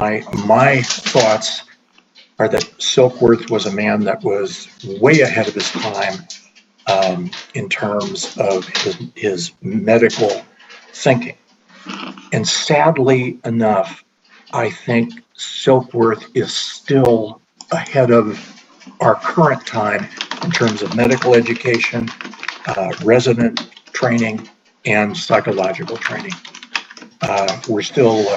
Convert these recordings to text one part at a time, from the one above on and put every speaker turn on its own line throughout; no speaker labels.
My thoughts are that Silkworth was a man that was way ahead of his time in terms of his medical thinking. And sadly enough, I think Silkworth is still ahead of our current time in terms of medical education, resident training, and psychological training. We're still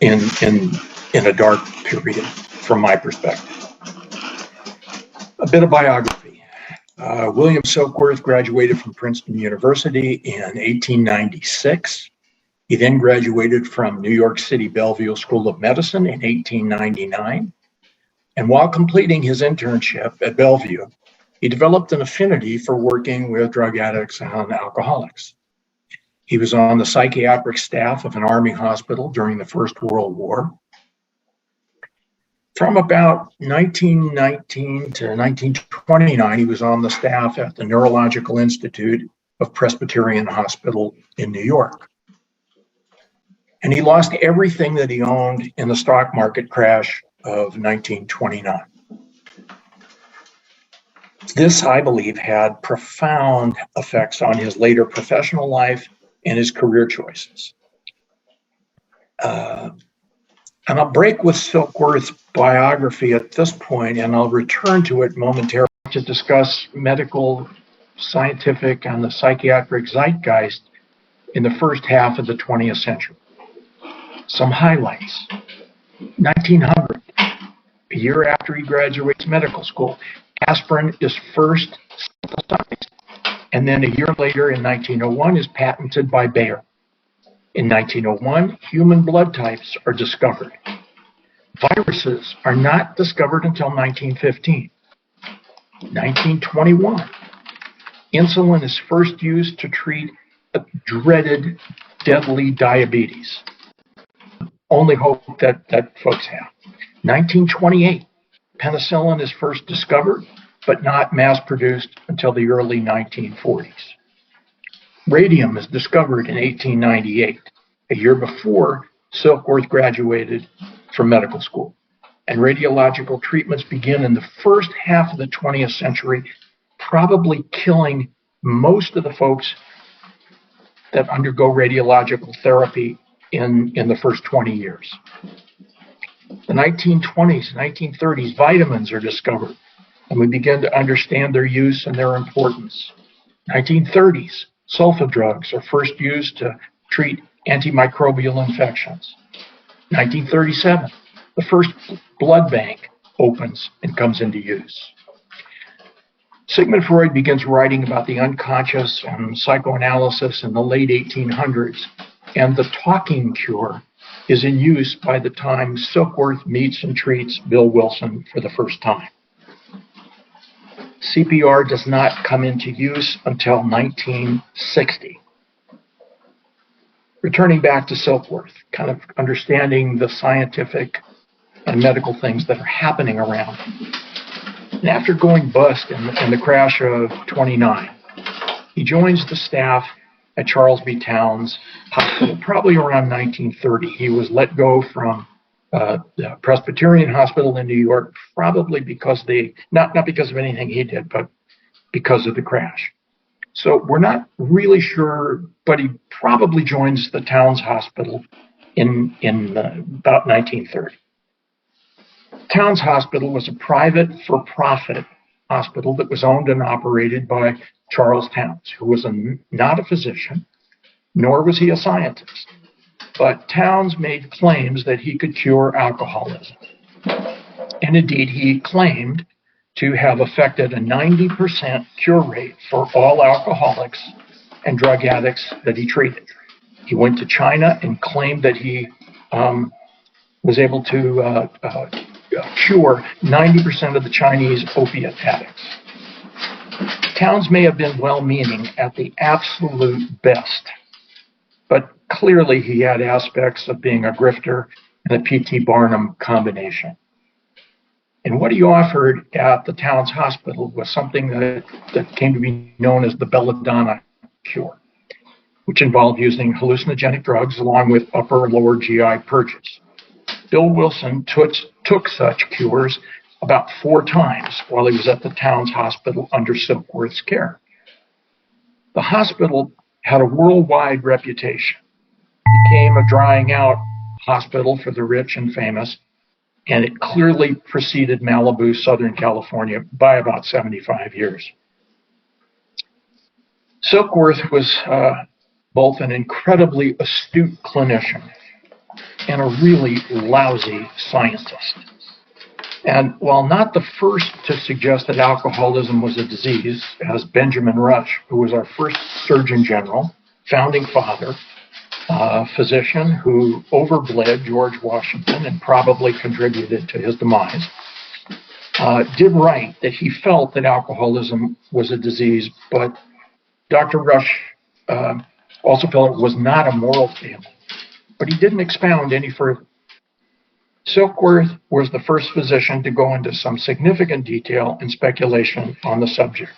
in a dark period from my perspective. A bit of biography. William Silkworth graduated from Princeton University in 1896. He then graduated from New York City Bellevue School of Medicine in 1899. And while completing his internship at Bellevue, he developed an affinity for working with drug addicts and alcoholics. He was on the psychiatric staff of an Army hospital during the First World War. From about 1919 to 1929, he was on the staff at the Neurological Institute of Presbyterian Hospital in New York. And he lost everything that he owned in the stock market crash of 1929. This, I believe, had profound effects on his later professional life and his career choices. And I'll break with Silkworth's biography at this point, and I'll return to it momentarily to discuss medical, scientific, and the psychiatric zeitgeist in the first half of the 20th century. Some highlights. 1900, a year after he graduates medical school, aspirin is first synthesized, and then a year later in 1901 is patented by Bayer. In 1901, human blood types are discovered. Viruses are not discovered until 1915. 1921, insulin is first used to treat a dreaded, deadly diabetes. Only hope that folks have. 1928, penicillin is first discovered, but not mass-produced until the early 1940s. Radium is discovered in 1898, a year before Silkworth graduated from medical school. And radiological treatments begin in the first half of the 20th century, probably killing most of the folks that undergo radiological therapy in the first 20 years. The 1920s, 1930s, vitamins are discovered, and we begin to understand their use and their importance. 1930s, sulfa drugs are first used to treat antimicrobial infections. 1937, the first blood bank opens and comes into use. Sigmund Freud begins writing about the unconscious and psychoanalysis in the late 1800s, and the talking cure is in use by the time Silkworth meets and treats Bill Wilson for the first time. CPR does not come into use until 1960. Returning back to Silkworth, kind of understanding the scientific and medical things that are happening around him. And after going bust in the crash of 29, he joins the staff at Charles B. Towns Hospital, probably around 1930. He was let go from the Presbyterian Hospital in New York, probably because not because of anything he did, but because of the crash. So we're not really sure, but he probably joins the Towns Hospital in about 1930. Towns Hospital was a private for-profit hospital that was owned and operated by Charles Towns, who was not a physician, nor was he a scientist. But Towns made claims that he could cure alcoholism. And indeed, he claimed to have affected a 90% cure rate for all alcoholics and drug addicts that he treated. He went to China and claimed that he was able to cure 90% of the Chinese opiate addicts. Towns may have been well-meaning at the absolute best, but clearly he had aspects of being a grifter and a P.T. Barnum combination. And what he offered at the Towns Hospital was something that came to be known as the belladonna cure, which involved using hallucinogenic drugs along with upper and lower GI purges. Bill Wilson took such cures about 4 times while he was at the town's hospital under Silkworth's care. The hospital had a worldwide reputation. It became a drying out hospital for the rich and famous, and it clearly preceded Malibu, Southern California, by about 75 years. Silkworth was both an incredibly astute clinician and a really lousy scientist. And while not the first to suggest that alcoholism was a disease, as Benjamin Rush, who was our first Surgeon General, founding father, physician who overbled George Washington and probably contributed to his demise, did write that he felt that alcoholism was a disease, but Dr. Rush also felt it was not a moral failing. But he didn't expound any further. Silkworth was the first physician to go into some significant detail and speculation on the subject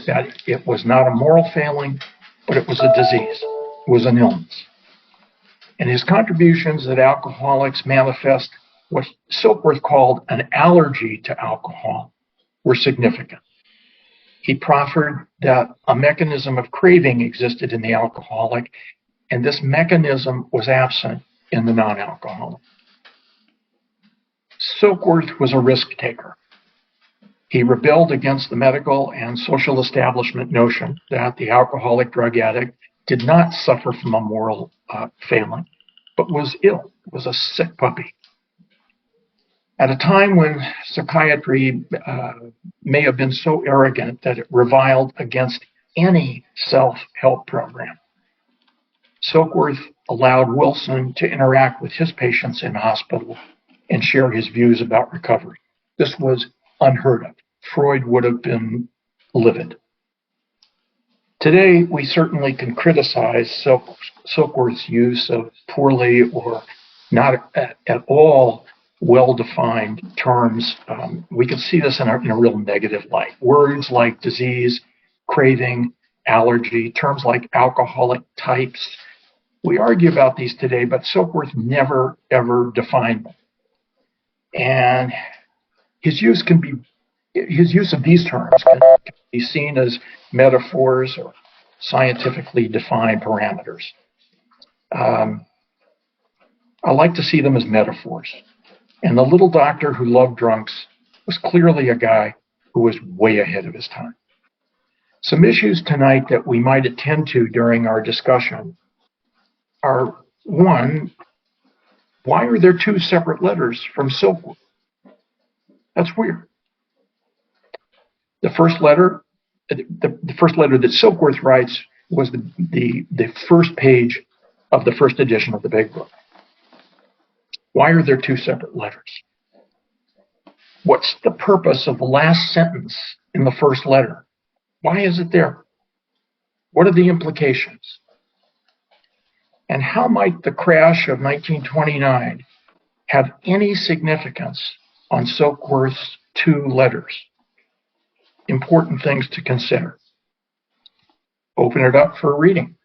that it was not a moral failing, but it was a disease, it was an illness. And his contributions that alcoholics manifest what Silkworth called an allergy to alcohol were significant. He proffered that a mechanism of craving existed in the alcoholic, and this mechanism was absent in the non-alcoholic. Silkworth was a risk taker. He rebelled against the medical and social establishment notion that the alcoholic drug addict did not suffer from a moral failing, but was ill, was a sick puppy. At a time when psychiatry may have been so arrogant that it reviled against any self-help program, Silkworth allowed Wilson to interact with his patients in hospital and share his views about recovery. This was unheard of. Freud would have been livid. Today, we certainly can criticize Silkworth's use of poorly or not at all well-defined terms. We can see this in a real negative light. Words like disease, craving, allergy, terms like alcoholic types. We argue about these today, but Silkworth never, ever defined them. And his use of these terms can be seen as metaphors or scientifically defined parameters. I like to see them as metaphors. And the little doctor who loved drunks was clearly a guy who was way ahead of his time. Some issues tonight that we might attend to during our discussion are, one, why are there 2 separate letters from Silkworth? That's weird. The first letter that Silkworth writes was the first page of the first edition of the Big Book. Why are there 2 separate letters? What's the purpose of the last sentence in the first letter? Why is it there? What are the implications? And how might the crash of 1929 have any significance on Silkworth's 2 letters? Important things to consider. Open it up for reading.